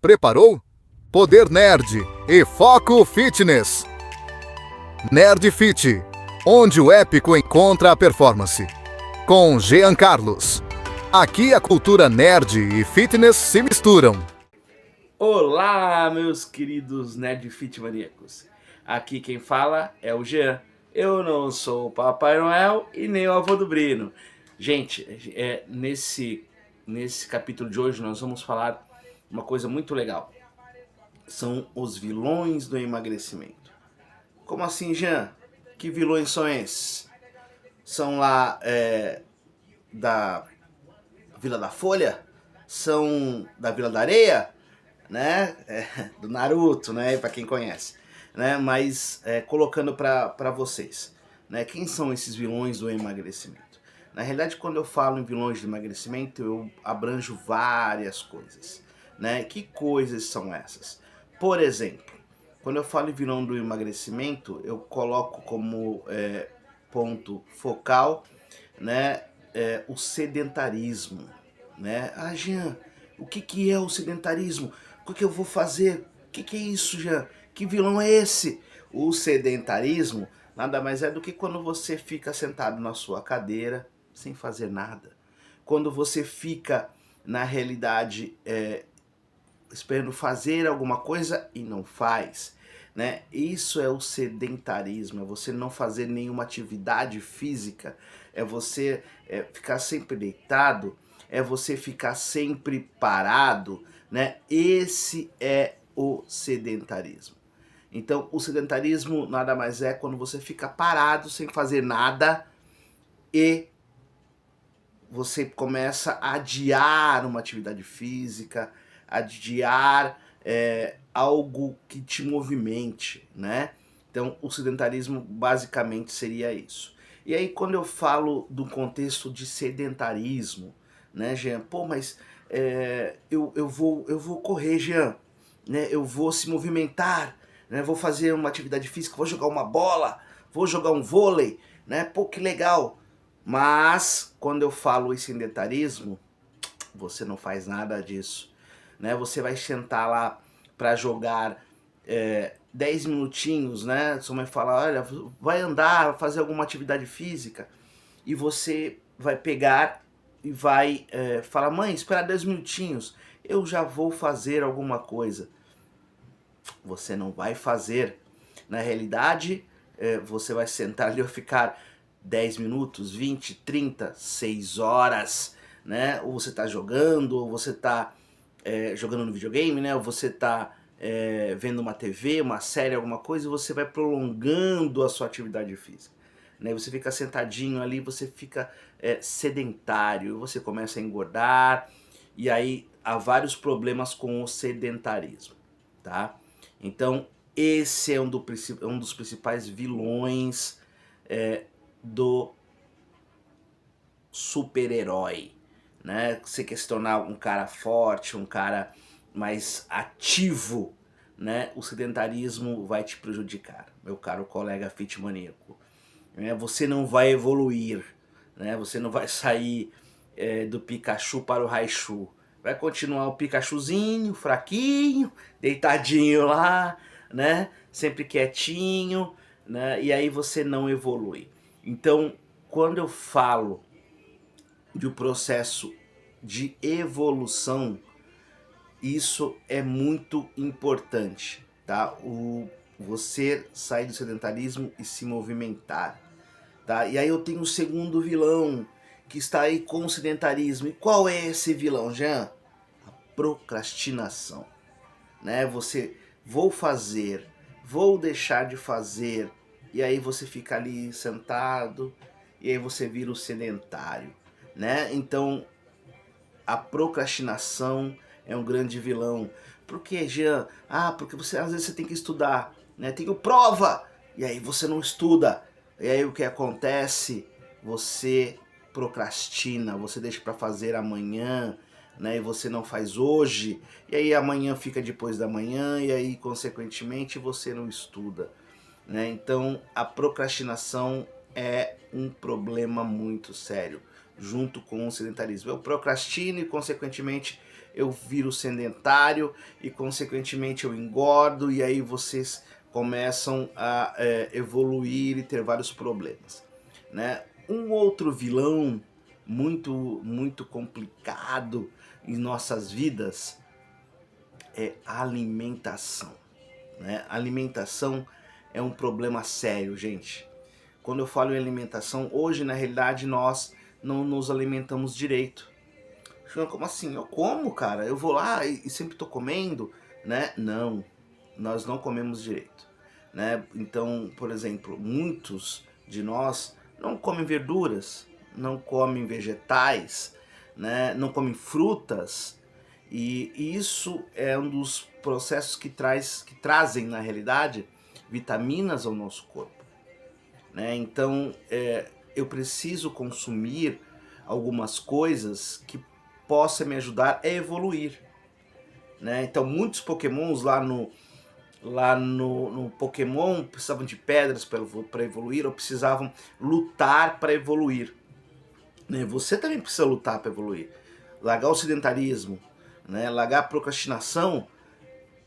Preparou? Poder Nerd e Foco Fitness. Nerd Fit, onde o épico encontra a performance. Com Jean Carlos. Aqui a cultura nerd e fitness se misturam. Olá, meus queridos Nerd Fit maníacos. Aqui quem fala é o Jean. Eu não sou o Papai Noel e nem o avô do Brino. Gente, nesse capítulo de hoje nós vamos falar uma coisa muito legal. São os vilões do emagrecimento. Como assim, Jean? Que vilões são esses? São lá da Vila da Folha? São da Vila da Areia? Né? Do Naruto, né? Para quem conhece, né? Mas colocando para vocês, né? Quem são esses vilões do emagrecimento? Na realidade, quando eu falo em vilões do emagrecimento, eu abranjo várias coisas, né? Que coisas são essas? Por exemplo, quando eu falo em vilão do emagrecimento, eu coloco como ponto focal, né? O sedentarismo, né? Ah, Jean, o que é o sedentarismo? O que eu vou fazer? O que é isso, Jean? Que vilão é esse? O sedentarismo nada mais é do que quando você fica sentado na sua cadeira sem fazer nada. Quando você fica, na realidade, esperando fazer alguma coisa e não faz, né? Isso é o sedentarismo, é você não fazer nenhuma atividade física, é você ficar sempre deitado, é você ficar sempre parado, né? Esse é o sedentarismo. Então, o sedentarismo nada mais é quando você fica parado sem fazer nada e você começa a adiar uma atividade física, adiar algo que te movimente, né? Então, o sedentarismo basicamente seria isso. E aí, quando eu falo do contexto de sedentarismo, né, Jean? Pô, mas eu vou correr, Jean, né? Eu vou se movimentar, né? Vou fazer uma atividade física, vou jogar uma bola, vou jogar um vôlei, né? Pô, que legal! Mas, quando eu falo em sedentarismo, você não faz nada disso, né? Você vai sentar lá para jogar 10 minutinhos, né? Sua mãe fala, olha, vai andar, fazer alguma atividade física, e você vai pegar e vai falar, mãe, espera 10 minutinhos, eu já vou fazer alguma coisa. Você não vai fazer. Na realidade, você vai sentar ali ou ficar 10 minutos, 20, 30, 6 horas, né? Ou você está jogando, ou você está jogando no videogame, né? Ou você está vendo uma TV, uma série, alguma coisa, e você vai prolongando a sua atividade física. Né? Você fica sentadinho ali, você fica sedentário, você começa a engordar, e aí há vários problemas com o sedentarismo, tá? Então, esse é um dos principais vilões do super-herói, né? Você quer se tornar um cara forte, um cara mais ativo, né? O sedentarismo vai te prejudicar, meu caro colega fit maníaco. Você não vai evoluir, né? Você não vai sair do Pikachu para o Raichu. Vai continuar o Pikachuzinho, fraquinho, deitadinho lá, né? Sempre quietinho, né? E aí você não evolui. Então, quando eu falo de um processo de evolução, isso é muito importante, tá? Você sair do sedentarismo e se movimentar, tá? E aí eu tenho o segundo vilão que está aí com o sedentarismo. E qual é esse vilão, Jean? A procrastinação, né? Você, vou fazer, vou deixar de fazer, e aí você fica ali sentado, e aí você vira o sedentário, né? Então, a procrastinação é um grande vilão. Por que, Jean? Ah, porque às vezes você tem que estudar, né? Tenho prova! E aí você não estuda. E aí o que acontece? Você procrastina, você deixa para fazer amanhã, né? E você não faz hoje. E aí amanhã fica depois da manhã, e aí consequentemente você não estuda, né? Então a procrastinação é um problema muito sério, junto com o sedentarismo. Eu procrastino e consequentemente eu viro sedentário e consequentemente eu engordo, e aí vocês começam a evoluir e ter vários problemas, né? Um outro vilão muito complicado em nossas vidas é a alimentação, né? A alimentação é um problema sério, gente. Quando eu falo em alimentação, hoje na realidade nós não nos alimentamos direito. Como assim? Eu como, cara? Eu vou lá e sempre tô comendo, né? Não, nós não comemos direito, né? Então, por exemplo, muitos de nós não comem verduras, não comem vegetais, né? Não comem frutas, e isso é um dos processos que trazem na realidade vitaminas ao nosso corpo, né? Então, eu preciso consumir algumas coisas que possa me ajudar a evoluir, né? Então, muitos pokémons lá no Pokémon precisavam de pedras para evoluir, ou precisavam lutar para evoluir, né? Você também precisa lutar para evoluir, largar o sedentarismo, né? Largar a procrastinação,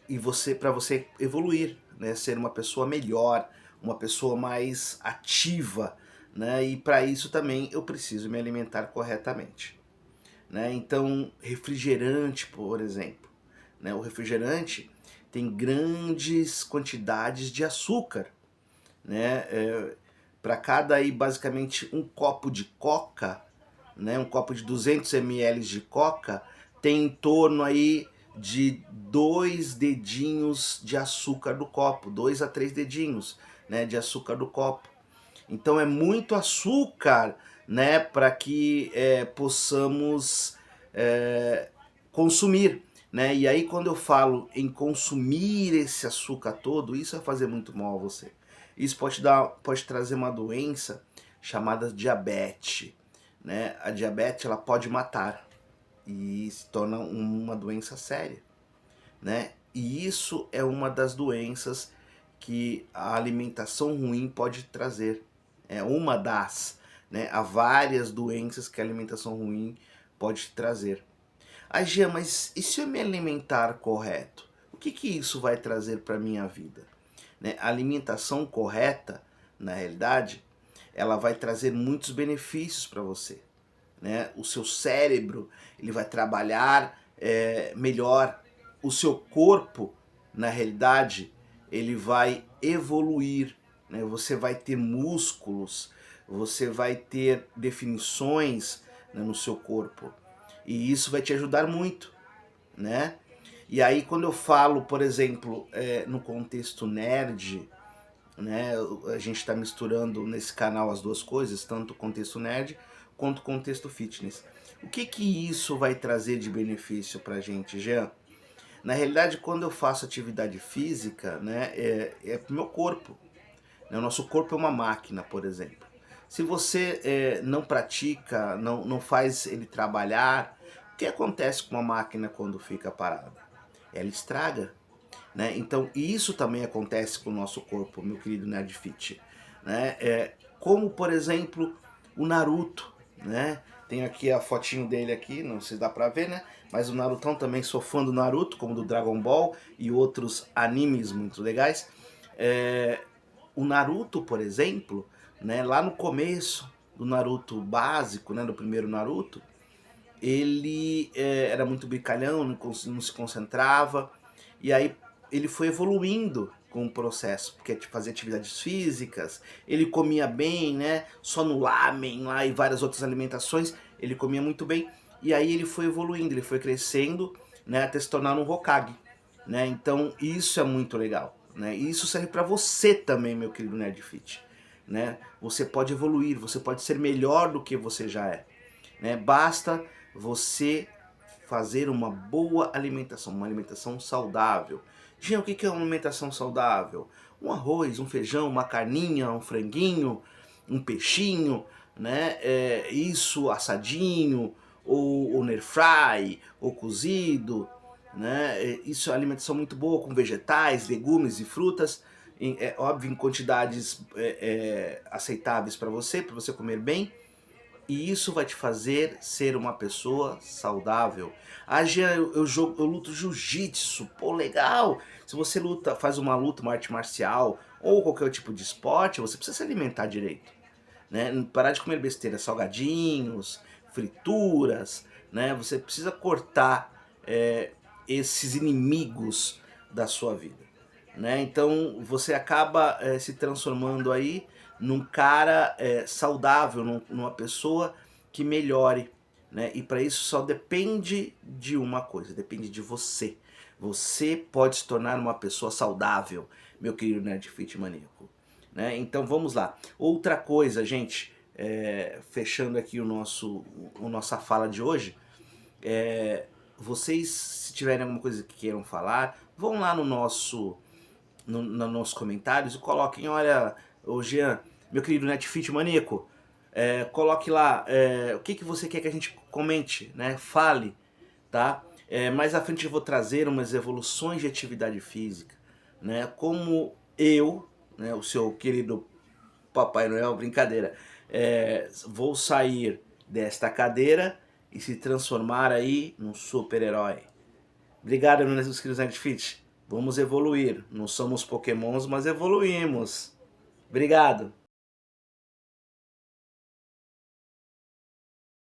e para você evoluir, né? Ser uma pessoa melhor, uma pessoa mais ativa, né? E para isso também eu preciso me alimentar corretamente, né? Então, refrigerante, por exemplo, né? O refrigerante tem grandes quantidades de açúcar, né? Para cada aí basicamente um copo de coca, né? Um copo de 200 ml de coca tem em torno aí de 2 dedinhos de açúcar do copo, 2 a 3 dedinhos, né, de açúcar do copo. Então é muito açúcar, né, para que possamos consumir, né? E aí quando eu falo em consumir esse açúcar todo, isso vai fazer muito mal a você. Isso pode trazer uma doença chamada diabetes, né? A diabetes, ela pode matar e se torna uma doença séria, né? E isso é uma das doenças que a alimentação ruim pode trazer. É uma das, né? Há várias doenças que a alimentação ruim pode trazer. Ah, Gia, mas e se eu me alimentar correto? O que isso vai trazer para a minha vida? Né? A alimentação correta, na realidade, ela vai trazer muitos benefícios para você, né? O seu cérebro, ele vai trabalhar melhor. O seu corpo, na realidade, ele vai evoluir, né? Você vai ter músculos, você vai ter definições, né, no seu corpo, e isso vai te ajudar muito, né? E aí quando eu falo, por exemplo, no contexto nerd, né, a gente está misturando nesse canal as duas coisas, tanto o contexto nerd quanto o contexto fitness. O que isso vai trazer de benefício pra gente, Jean? Na realidade, quando eu faço atividade física, né, é pro meu corpo. Né? O nosso corpo é uma máquina, por exemplo. Se você não pratica, não faz ele trabalhar, o que acontece com uma máquina quando fica parada? Ela estraga, né? Então isso também acontece com o nosso corpo, meu querido Nerdfit, né? Como por exemplo o Naruto, né? Tem aqui a fotinho dele aqui, não sei se dá pra ver, né? Mas o Narutão, também sou fã do Naruto, como do Dragon Ball e outros animes muito legais. O Naruto, por exemplo, né? Lá no começo do Naruto básico, né? Do primeiro Naruto, ele era muito brincalhão, não se concentrava, e aí ele foi evoluindo com o processo, porque fazia atividades físicas, ele comia bem, né? Só no lamen lá e várias outras alimentações, ele comia muito bem, e aí ele foi evoluindo, ele foi crescendo, né? Até se tornar um Hokage, né? Então isso é muito legal, né? E isso serve para você também, meu querido Nerdfit, né? Você pode evoluir, você pode ser melhor do que você já é, né? Basta você fazer uma boa alimentação, uma alimentação saudável. Jean, o que é uma alimentação saudável? Um arroz, um feijão, uma carninha, um franguinho, um peixinho, né? Isso assadinho, ou air fry, ou cozido, né? Isso é uma alimentação muito boa, com vegetais, legumes e frutas, óbvio, em quantidades aceitáveis para você comer bem. E isso vai te fazer ser uma pessoa saudável. Ah, Jean, eu luto jiu-jitsu, pô, legal. Se você luta, faz uma luta, uma arte marcial ou qualquer tipo de esporte, você precisa se alimentar direito, né? Parar de comer besteira, salgadinhos, frituras, né? Você precisa cortar esses inimigos da sua vida, né? Então você acaba se transformando aí num cara saudável, numa pessoa que melhore, né? E para isso só depende de uma coisa, depende de você. Você pode se tornar uma pessoa saudável, meu querido Nerd Fit Maníaco, né? Então vamos lá. Outra coisa, gente, fechando aqui nossa fala de hoje, vocês, se tiverem alguma coisa que queiram falar, vão lá nos nossos comentários e coloquem, olha, ô Jean, meu querido Netfit Maníaco, coloque lá o que você quer que a gente comente, né? Fale, tá? Mais à frente eu vou trazer umas evoluções de atividade física, né? Como eu, né, o seu querido Papai Noel, brincadeira, vou sair desta cadeira e se transformar aí num super-herói. Obrigado, meus queridos Netfit. Vamos evoluir. Não somos pokémons, mas evoluímos. Obrigado.